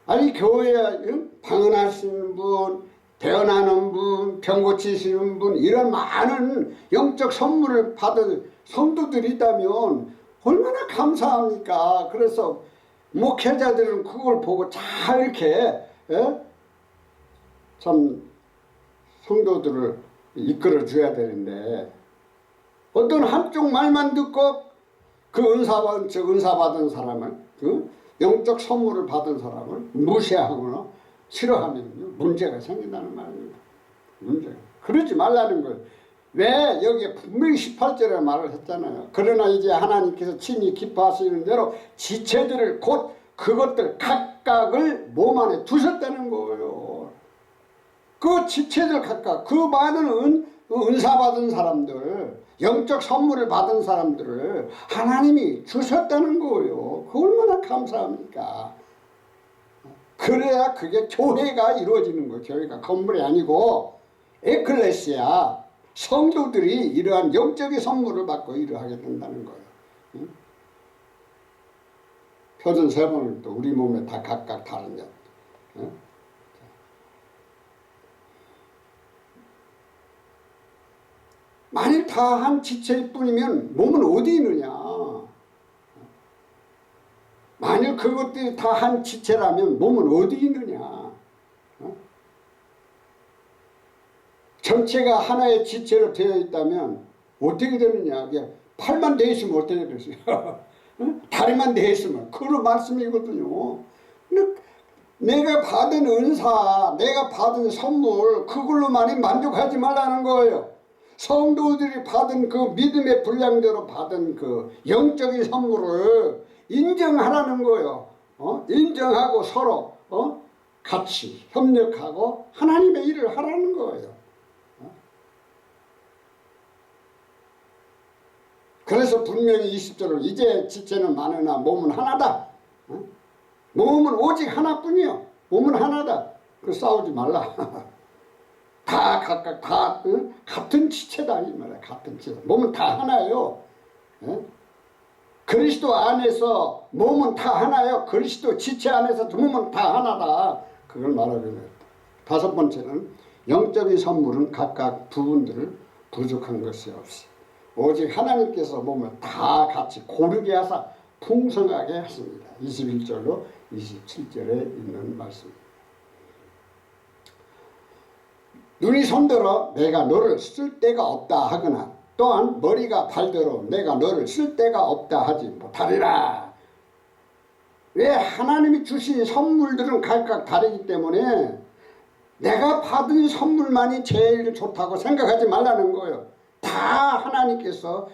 아니 교회에 방언하시는 분, 대언하는 분, 병 고치시는 분 이런 많은 영적 선물을 받은 성도들이 있다면 얼마나 감사합니까? 그래서 목회자들은 그걸 보고 잘 이렇게 참 성도들을 이끌어 줘야 되는데 어떤 한쪽 말만 듣고 그 은사 받은 사람을 영적 선물을 받은 사람을 무시하거나 싫어하면 문제가 생긴다는 말입니다. 문제가. 그러지 말라는 거예요. 왜 여기에 분명히 18절에 말을 했잖아요. 그러나 이제 하나님께서 친히 기뻐하시는 대로 지체들을 곧 그것들 각각을 몸 안에 두셨다는 거예요. 그 지체들 각각 그 많은 은사 받은 사람들 영적 선물을 받은 사람들을 하나님이 주셨다는 거예요. 그 얼마나 감사합니까? 그래야 그게 교회가 이루어지는 거예요. 교회가 건물이 아니고 에클레시아 성도들이 이러한 영적인 선물을 받고 일하게 된다는 거예요. 응? 표준 3번을 또 우리 몸에 다 각각 다른 것. 응? 만일 다 한 지체일 뿐이면 몸은 어디 있느냐. 만일 그것들이 다 한 지체라면 몸은 어디 있느냐. 전체가 하나의 지체로 되어 있다면 어떻게 되느냐. 팔만 되어 있으면 어떻게 되겠어요. 다리만 되어 있으면 그런 말씀이거든요. 근데 내가 받은 은사, 내가 받은 선물 그걸로만이 만족하지 말라는 거예요. 성도들이 받은 그 믿음의 분량대로 받은 그 영적인 선물을 인정하라는 거예요. 인정하고 서로 같이 협력하고 하나님의 일을 하라는 거예요. 그래서 분명히 20절을 이제 지체는 많으나 몸은 하나다. 몸은 오직 하나뿐이요. 몸은 하나다. 그 싸우지 말라. 다 각각 다 같은 지체다 이 말이야. 같은 지체. 몸은 다 하나예요. 그리스도 안에서 몸은 다 하나예요. 그리스도 지체 안에서 몸은 다 하나다. 그걸 말하게 돼요. 5번째는 영적인 선물은 각각 부분들을 부족한 것이 없이 오직 하나님께서 몸을 다 같이 고르게 하사 풍성하게 하십니다. 21절로 27절에 있는 말씀입니다. 눈이 손들어 내가 너를 쓸 데가 없다 하거나 또한 머리가 발대로 내가 너를 쓸 데가 없다 하지 못하리라. 왜? 하나님이 주신 선물들은 각각 다르기 때문에 내가 받은 선물만이 제일 좋다고 생각하지 말라는 거예요. 다 하나님께서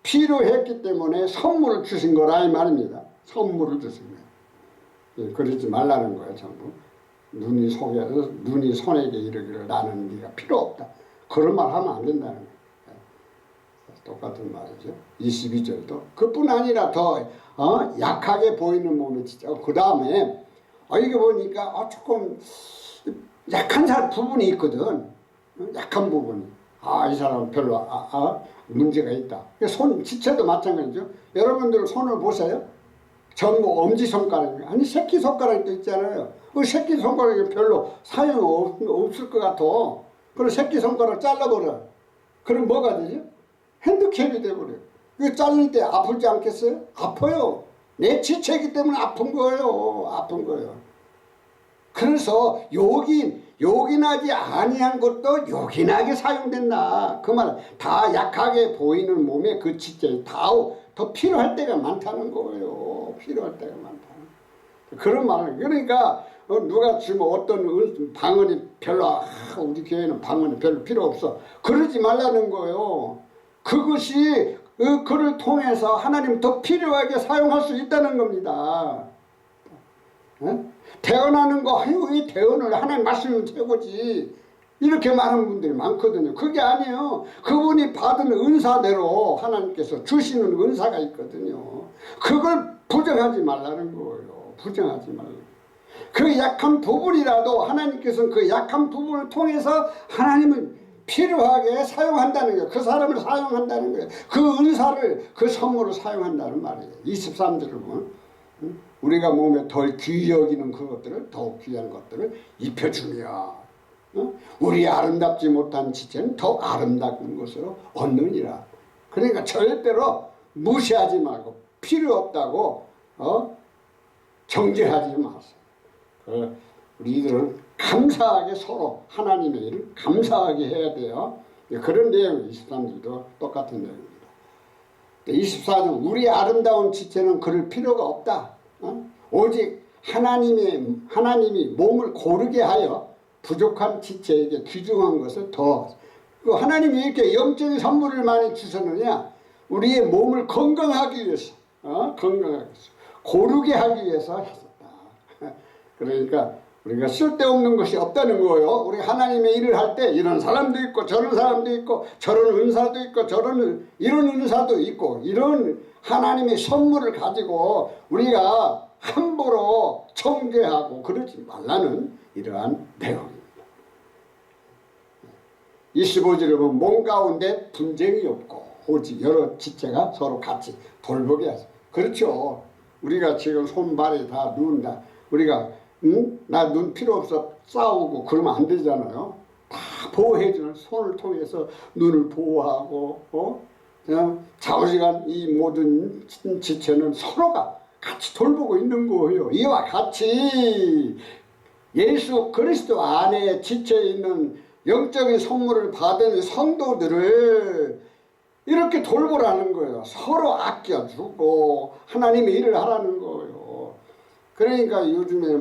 필요했기 때문에 선물을 주신 거라 이 말입니다. 선물을 주신 거예요. 그러지 말라는 거예요. 전부. 눈이 손에게 이르기를 나는 네가 필요 없다. 그런 말 하면 안 된다는 거예요. 똑같은 말이죠. 22절도 그뿐 아니라 더 약하게 보이는 몸이 진짜 그 다음에 이게 보니까 조금 약한 부분이 있거든. 약한 부분이. 이 사람은 별로 문제가 있다. 손 지체도 마찬가지죠. 여러분들 손을 보세요. 전부 엄지손가락 아니 새끼손가락도 있잖아요. 그 새끼손가락이 별로 사용 없을 것 같아. 그럼 새끼손가락 잘라버려. 그럼 뭐가 되죠? 핸드캡이 돼버려요. 이거 자를 때 아프지 않겠어요? 아파요. 내 지체이기 때문에 아픈 거예요. 아픈 거예요. 그래서 요긴하지 아니한 것도 요긴하게 사용된다. 그 말 다 약하게 보이는 몸에 그 지체 다 더 필요할 때가 많다는 거예요. 필요할 때가 많다. 그런 말을. 그러니까 누가 지금 어떤 방언이 별로 우리 교회는 방언이 별로 필요 없어. 그러지 말라는 거예요. 그것이 그를 통해서 하나님 더 필요하게 사용할 수 있다는 겁니다. 대언하는 거, 이 대언을 하나님 말씀은 최고지. 이렇게 말하는 분들이 많거든요. 그게 아니에요. 그분이 받은 은사대로 하나님께서 주시는 은사가 있거든요. 그걸 부정하지 말라는 거예요. 부정하지 말라는 거예요. 그 약한 부분이라도 하나님께서는 그 약한 부분을 통해서 하나님은 필요하게 사용한다는 거예요. 그 사람을 사용한다는 거예요. 그 은사를, 그 선물을 사용한다는 말이에요. 23절을 보면 우리가 몸에 덜 귀히 여기는 그것들을, 더욱 귀한 것들을 입혀주며 우리 아름답지 못한 지체는 더욱 아름다운 것으로 얻느니라. 그러니까 절대로 무시하지 말고 필요 없다고 정죄하지 마세요. 우리들은 감사하게 서로 하나님의 일을 감사하게 해야 돼요. 그런 내용이 23절도 똑같은 내용입니다. 24절 우리 아름다운 지체는 그럴 필요가 없다. 오직 하나님이 몸을 고르게 하여 부족한 지체에게 귀중한 것을 더 하나님이 이렇게 영적인 선물을 많이 주셨느냐? 우리의 몸을 건강하기 위해서 건강하기 위해서 고르게 하기 위해서 했었다. 그러니까 우리가 쓸데없는 것이 없다는 거예요. 우리 하나님의 일을 할 때 이런 사람도 있고 저런 사람도 있고 저런 은사도 있고 이런 은사도 있고 이런 하나님의 선물을 가지고 우리가 함부로 정죄하고 그러지 말라는 이러한 내용입니다. 25절에 보면 몸 가운데 분쟁이 없고 오직 여러 지체가 서로 같이 돌보게 하세요. 그렇죠. 우리가 지금 손발이 다 눈다. 우리가 나 눈 필요 없어 싸우고 그러면 안 되잖아요. 다 보호해주는 손을 통해서 눈을 보호하고 좌우지간 이 모든 지체는 서로가 같이 돌보고 있는 거예요. 이와 같이 예수 그리스도 안에 지체에 있는 영적인 선물을 받은 성도들을 이렇게 돌보라는 거예요. 서로 아껴주고 하나님의 일을 하라는 거예요. 그러니까 요즘에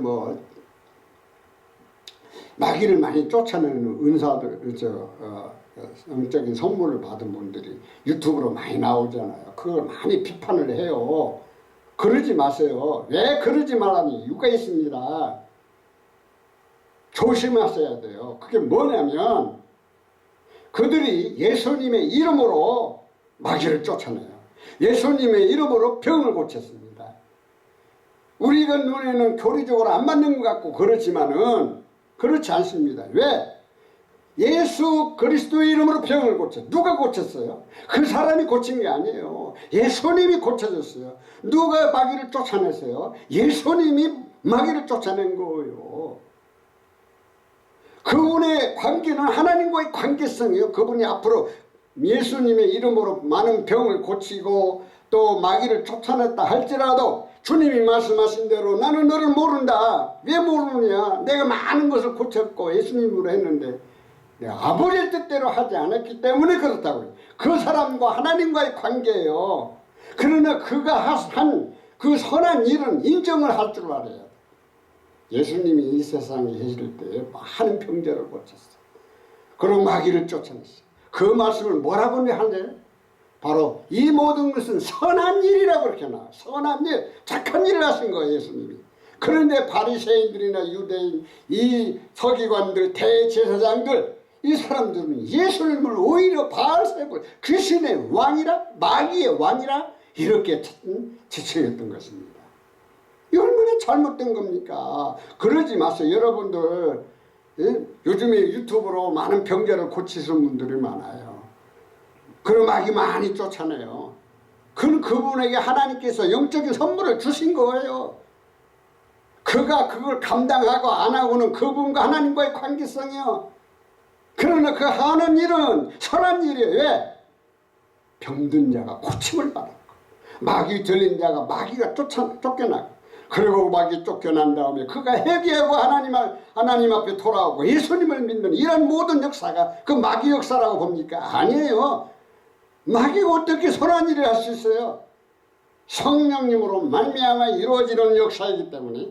마귀를 많이 쫓아내는 은사들, 영적인 선물을 받은 분들이 유튜브로 많이 나오잖아요. 그걸 많이 비판을 해요. 그러지 마세요. 왜 그러지 말라는 이유가 있습니다. 조심하셔야 돼요. 그게 뭐냐면 그들이 예수님의 이름으로 마귀를 쫓아내요. 예수님의 이름으로 병을 고쳤습니다. 우리가 눈에는 교리적으로 안 맞는 것 같고 그렇지만은 그렇지 않습니다. 왜? 예수 그리스도의 이름으로 병을 고쳐. 누가 고쳤어요? 그 사람이 고친 게 아니에요. 예수님이 고쳐줬어요. 누가 마귀를 쫓아냈어요? 예수님이 마귀를 쫓아낸 거예요. 그분의 관계는 하나님과의 관계성이에요. 그분이 앞으로 예수님의 이름으로 많은 병을 고치고 또 마귀를 쫓아냈다 할지라도 주님이 말씀하신 대로 나는 너를 모른다. 왜 모르느냐? 내가 많은 것을 고쳤고 예수님으로 했는데 내가 아버지의 뜻대로 하지 않았기 때문에 그렇다고요. 그 사람과 하나님과의 관계예요. 그러나 그가 한 그 선한 일은 인정을 할 줄 알아요. 예수님이 이 세상에 계실 때 많은 병자를 고쳤어요. 그리고 마귀를 쫓아냈어요. 그 말씀을 뭐라고 하냐? 바로 이 모든 것은 선한 일이라고 그렇게 나와요. 선한 일, 착한 일을 하신 거예요, 예수님이. 그런데 바리새인들이나 유대인, 이 서기관들, 대제사장들, 이 사람들은 예수님을 오히려 바알세불, 귀신의 왕이라, 마귀의 왕이라 이렇게 지칭했던 것입니다. 이 얼마나 잘못된 겁니까? 그러지 마세요. 여러분들 요즘에 유튜브로 많은 병자를 고치시는 분들이 많아요. 그런 마귀 많이 쫓아내요. 그분에게 하나님께서 영적인 선물을 주신 거예요. 그가 그걸 감당하고 안 하고는 그분과 하나님과의 관계성이요. 그러나 그 하는 일은 선한 일이에요. 왜? 병든 자가 고침을 받았고 마귀 들린 자가 마귀가 쫓겨나고 그리고 마귀 쫓겨난 다음에 그가 회개하고 하나님 앞에 돌아오고 예수님을 믿는 이런 모든 역사가 그 마귀 역사라고 봅니까? 아니에요. 마귀가 어떻게 선한 일을 할 수 있어요? 성령님으로 말미암아 이루어지는 역사이기 때문에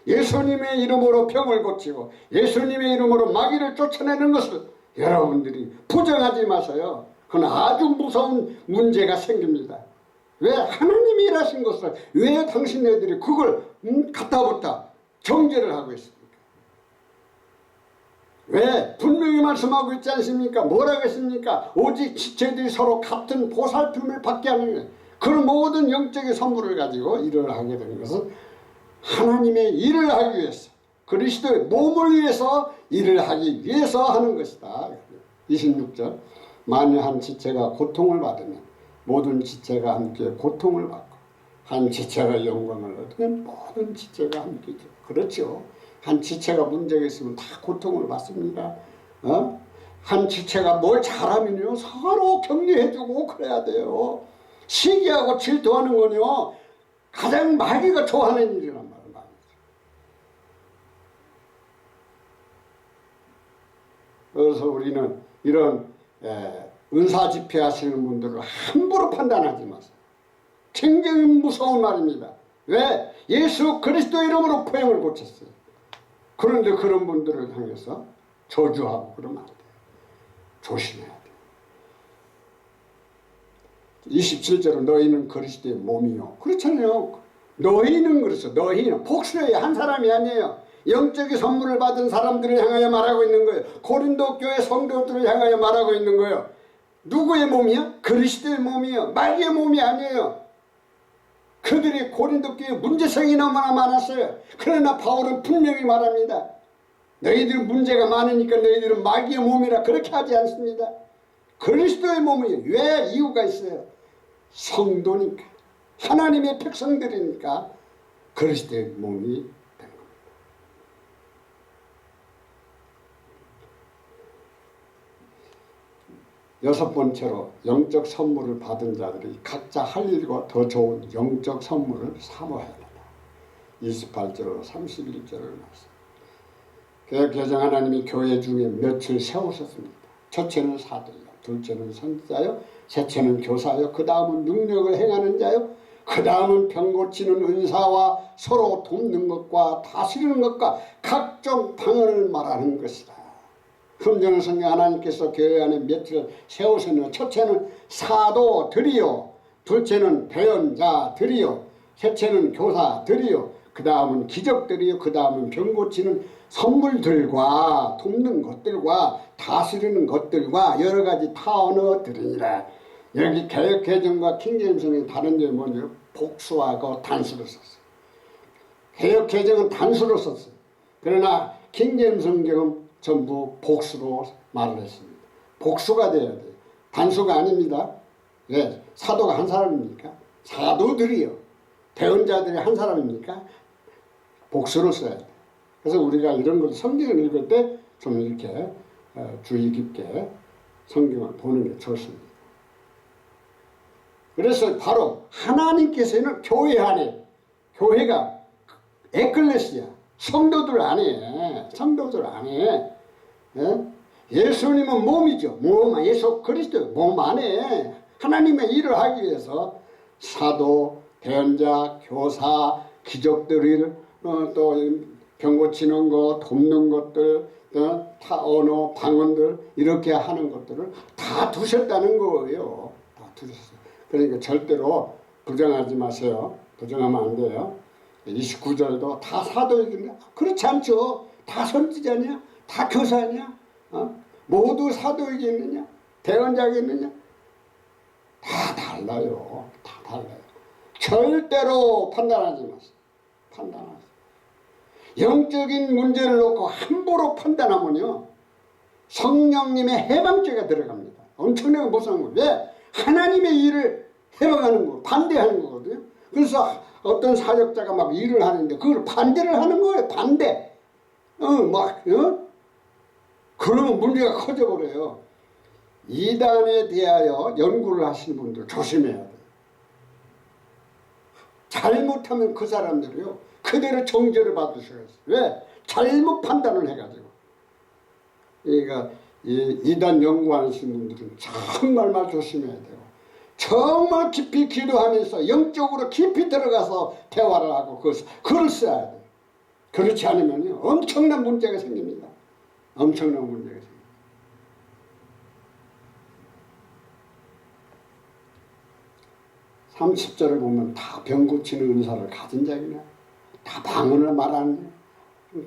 예수님의 이름으로 병을 고치고 예수님의 이름으로 마귀를 쫓아내는 것을 여러분들이 부정하지 마세요. 그건 아주 무서운 문제가 생깁니다. 왜 하나님이 일하신 것을 왜 당신네들이 그걸 갖다 붙다 정죄를 하고 있습니까? 왜 분명히 말씀하고 있지 않습니까? 뭐라고 했습니까? 오직 지체들이 서로 같은 보살핌을 받게 하는 거예요. 그런 모든 영적인 선물을 가지고 일을 하게 되는 것은 하나님의 일을 하기 위해서 그리스도의 몸을 위해서 일을 하기 위해서 하는 것이다. 26절 만일 한 지체가 고통을 받으면 모든 지체가 함께 고통을 받고 한 지체가 영광을 얻으면 모든 지체가 함께죠. 그렇죠. 한 지체가 문제가 있으면 다 고통을 받습니다. 한 지체가 뭘 잘하면요 서로 격려해주고 그래야 돼요. 시기하고 질투하는 건요 가장 마귀가 좋아하는 일이란 말이에요. 그래서 우리는 이런 은사 집회하시는 분들을 함부로 판단하지 마세요. 굉장히 무서운 말입니다. 왜? 예수 그리스도 이름으로 포용을 고쳤어요. 그런데 그런 분들을 향해서 저주하고 그러면 안 돼요. 조심해야 돼요. 27절은 너희는 그리스도의 몸이요. 그렇잖아요. 너희는 그렇죠. 너희는 복수예요. 한 사람이 아니에요. 영적인 선물을 받은 사람들을 향하여 말하고 있는 거예요. 고린도 교회 성도들을 향하여 말하고 있는 거예요. 누구의 몸이요? 그리스도의 몸이요. 마귀의 몸이 아니에요. 그들이 고린도 교회 문제성이 너무나 많았어요. 그러나 바울은 분명히 말합니다. 너희들은 문제가 많으니까 너희들은 마귀의 몸이라 그렇게 하지 않습니다. 그리스도의 몸이에요. 왜? 이유가 있어요. 성도니까 하나님의 백성들이니까 그리스도의 몸이 된 겁니다. 여섯 번째로 영적 선물을 받은 자들이 각자 할 일과 더 좋은 영적 선물을 사모해야 한다. 28절로 31절을 말씀. 개혁 개정 하나님이 교회 중에 몇을 세우셨습니다. 첫째는 사도요, 둘째는 선지자요, 셋째는 교사요, 그 다음은 능력을 행하는 자요, 그 다음은 병 고치는 은사와 서로 돕는 것과 다스리는 것과 각종 방언을 말하는 것이다. 금전을 성경 하나님께서 교회 안에 몇을 세우셨느냐. 첫째는 사도들이요, 둘째는 대언자들이요, 셋째는 교사들이요, 그 다음은 기적들이요, 그 다음은 병 고치는 선물들과 돕는 것들과 다스리는 것들과 여러 가지 타 언어들이니라. 여기 개역 개정과 킹제임스는 다른 점이 뭐냐? 복수하고 단수로 썼어요. 개역 개정은 단수로 썼어요. 그러나 킹제임스 성경은 전부 복수로 말을 했습니다. 복수가 돼야 돼요. 단수가 아닙니다. 왜? 사도가 한 사람입니까? 사도들이요. 대언자들이 한 사람입니까? 복수로 써야 돼요. 그래서 우리가 이런 걸 성경을 읽을 때 좀 이렇게 주의 깊게 성경을 보는 게 좋습니다. 그래서 바로 하나님께서는 교회 안에, 교회가 에클레시아, 성도들 안에, 성도들 안에, 예수님은 몸이죠. 몸, 예수 그리스도 몸 안에 하나님의 일을 하기 위해서 사도, 대언자, 교사, 기적들을 또 병 고치는 것, 돕는 것들, 타 언어, 방언들 이렇게 하는 것들을 다 두셨다는 거예요. 다 두셨어요. 그러니까 절대로 부정하지 마세요. 부정하면 안 돼요. 29절도 다 사도이겠냐? 그렇지 않죠. 다 선지자냐? 다 교사냐? 모두 사도이겠느냐? 대언자겠느냐? 다 달라요. 다 달라요. 절대로 판단하지 마세요. 판단하세요. 영적인 문제를 놓고 함부로 판단하면요 성령님의 해방죄가 들어갑니다. 엄청나게 무서운 거예요. 왜? 하나님의 일을 해방하는 거, 반대하는 거거든요. 그래서 어떤 사역자가 막 일을 하는데 그걸 반대를 하는 거예요. 반대. 그러면 문제가 커져버려요. 이단에 대하여 연구를 하시는 분들 조심해야 돼요. 잘못하면 그 사람들이요 그대로 정죄를 받으셔야 돼요. 왜? 잘못 판단을 해가지고. 그러니까 이단 연구하시는 분들은 정말 조심해야 돼요. 정말 깊이 기도하면서 영적으로 깊이 들어가서 대화를 하고 글을 써야 돼요. 그렇지 않으면 엄청난 문제가 생깁니다. 엄청난 문제가 생깁니다. 30절을 보면 다 병 고치는 은사를 가진 자이냐, 다 방언을 말하는,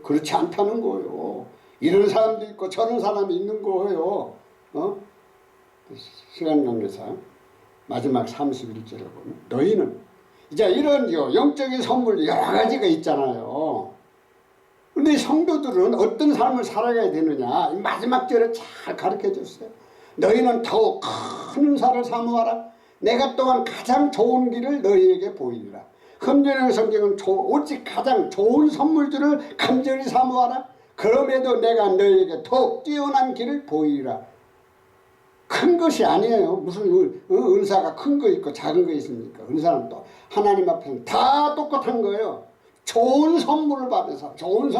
그렇지 않다는 거예요. 이런 사람도 있고 저런 사람이 있는 거예요. 시간 관계상 마지막 31절을 보면 너희는 이제 이런 영적인 선물 여러 가지가 있잖아요. 근데 성도들은 어떤 삶을 살아가야 되느냐, 마지막 절에 잘 가르쳐 줬어요. 너희는 더욱 큰 은사를 사모하라. 내가 또한 가장 좋은 길을 너희에게 보이리라. 흠전의 성경은 오직 가장 좋은 선물들을 간절히 사모하라. 그럼에도 내가 너희에게 더욱 뛰어난 길을 보이리라. 큰 것이 아니에요. 무슨 은사가 큰 거 있고 작은 거 있습니까? 은사는 또 하나님 앞에는 다 똑같은 거예요. 좋은 선물을 받아서 좋은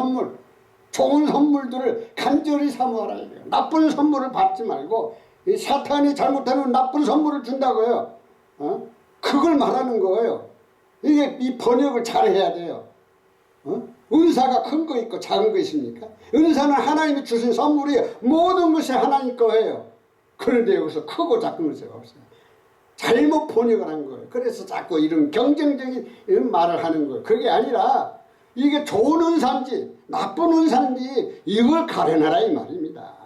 선물들을 간절히 사모하라 이래요. 나쁜 선물을 받지 말고, 사탄이 잘못하면 나쁜 선물을 준다고요. 그걸 말하는 거예요. 이게 이 번역을 잘 해야 돼요. 은사가 큰 거 있고 작은 거 있습니까? 은사는 하나님이 주신 선물이에요. 모든 것이 하나님 거예요. 그런데 여기서 크고 작은 것이 없어요. 잘못 번역을 한 거예요. 그래서 자꾸 이런 경쟁적인 이런 말을 하는 거예요. 그게 아니라 이게 좋은 은사인지 나쁜 은사인지 이걸 가려놔라 이 말입니다.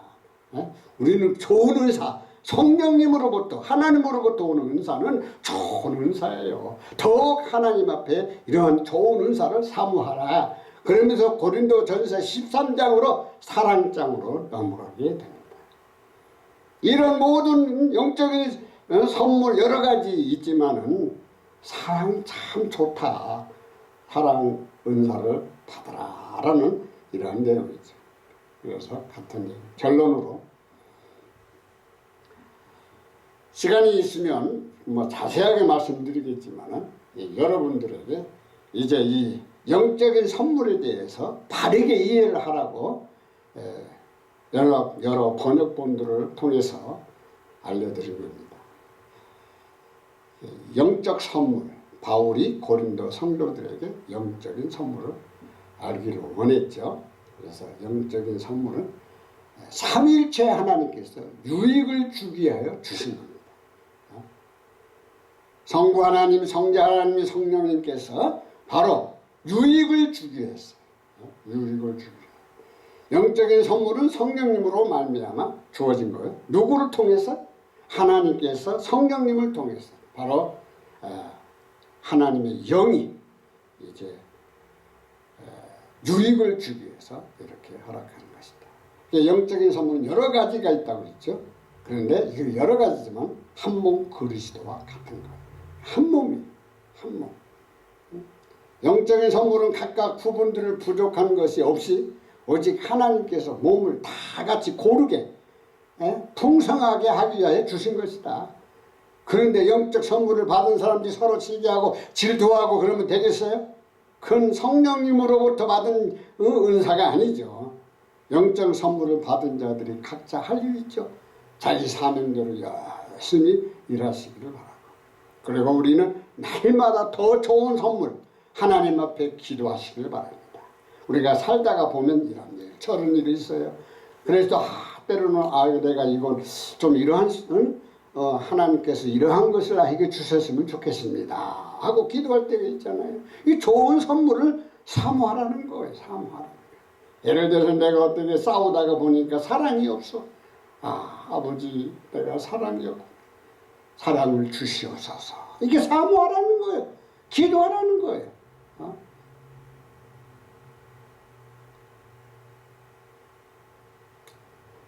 우리는 좋은 은사, 성령님으로부터 하나님으로부터 오는 은사는 좋은 은사예요. 더욱 하나님 앞에 이러한 좋은 은사를 사모하라. 그러면서 고린도전서 13장으로 사랑장으로 넘어가게 됩니다. 이런 모든 영적인 선물 여러 가지 있지만은 사랑 참 좋다. 사랑 은사를 받아라라는 이러한 내용이죠. 그래서 같은 내용. 결론으로 시간이 있으면 자세하게 말씀드리겠지만은 여러분들에게 이제 이 영적인 선물에 대해서 바르게 이해를 하라고 여러 번역본들을 통해서 알려드린 겁니다. 영적 선물, 바울이 고린도 성도들에게 영적인 선물을 알기를 원했죠. 그래서 영적인 선물은 삼위일체 하나님께서 유익을 주기 위하여 주신 겁니다. 성부 하나님, 성자 하나님, 성령님께서 바로 유익을 주기 위해서, 유익을 주기 위해서. 영적인 선물은 성령님으로 말미암아 주어진 거예요. 누구를 통해서? 하나님께서 성령님을 통해서. 바로 하나님의 영이 이제 유익을 주기 위해서 이렇게 허락하는 것이다. 영적인 선물은 여러 가지가 있다고 했죠. 그런데 이게 여러 가지지만 한 몸 그리스도와 같은 거예요. 한 몸이 한 몸. 영적인 선물은 각각 부분들을 부족한 것이 없이 오직 하나님께서 몸을 다 같이 고르게 풍성하게 하기 위하여 주신 것이다. 그런데 영적 선물을 받은 사람들이 서로 시기하고 질투하고 그러면 되겠어요? 그건 성령님으로부터 받은 은사가 아니죠. 영적 선물을 받은 자들이 각자 할 일 있죠. 자기 사명대로 열심히 일하시기를 바라고. 그리고 우리는 날마다 더 좋은 선물 하나님 앞에 기도하시길 바랍니다. 우리가 살다가 보면 이런 일 저런 일이 있어요. 그래서 때로는 내가 이건 좀 이러한 하나님께서 이러한 것을 나에게 주셨으면 좋겠습니다 하고 기도할 때가 있잖아요. 이 좋은 선물을 사모하라는 거예요. 사모하라는 거예요. 예를 들어서 내가 어떻게 싸우다가 보니까 사랑이 없어. 아버지 내가 사랑이 없고 사랑을 주시옵소서. 이게 사모하라는 거예요. 기도하라는 거예요.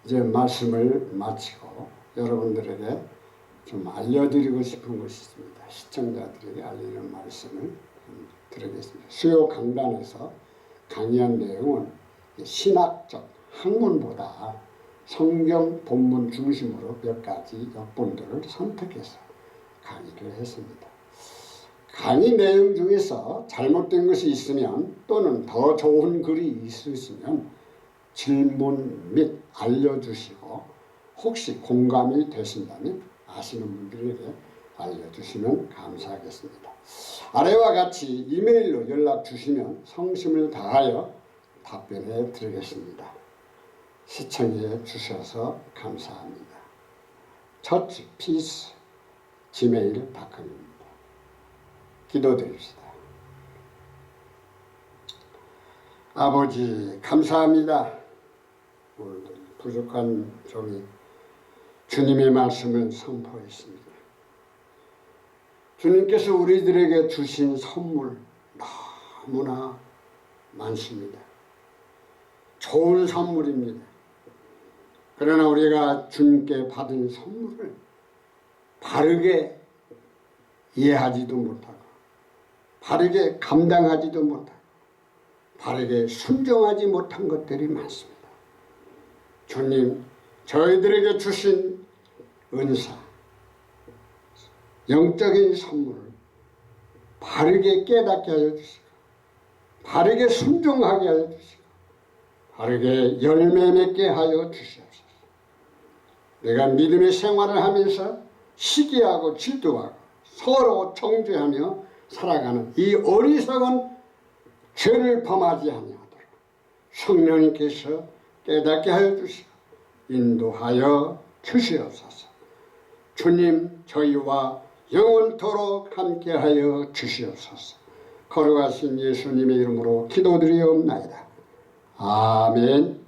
이제 말씀을 마치고 여러분들에게 좀 알려드리고 싶은 것이 있습니다. 시청자들에게 알리는 말씀을 좀 드리겠습니다. 수요 강단에서 강의한 내용은 신학적 학문보다 성경 본문 중심으로 몇 가지 역본들을 선택해서 강의를 했습니다. 강의 내용 중에서 잘못된 것이 있으면 또는 더 좋은 글이 있으시면 질문 및 알려주시고 혹시 공감이 되신다면 아시는 분들에게 알려주시면 감사하겠습니다. 아래와 같이 이메일로 연락 주시면 성심을 다하여 답변해 드리겠습니다. 시청해 주셔서 감사합니다. churchpeace@gmail.com입니다. 기도드립시다. 아버지 감사합니다. 오늘도 부족한 종이 주님의 말씀을 선포했습니다. 주님께서 우리들에게 주신 선물 너무나 많습니다. 좋은 선물입니다. 그러나 우리가 주님께 받은 선물을 바르게 이해하지도 못하고 바르게 감당하지도 못하고 바르게 순종하지 못한 것들이 많습니다. 주님, 저희들에게 주신 은사, 영적인 선물을 바르게 깨닫게 하여 주시고 바르게 순종하게 하여 주시고 바르게 열매 맺게 하여 주시옵소서. 내가 믿음의 생활을 하면서 시기하고 질투하고 서로 정죄하며 살아가는 이 어리석은 죄를 범하지 아니하도록 성령님께서 깨닫게 하여 주시고 인도하여 주시옵소서. 주님, 저희와 영원토록 함께하여 주시옵소서. 거룩하신 예수님의 이름으로 기도드리옵나이다. 아멘.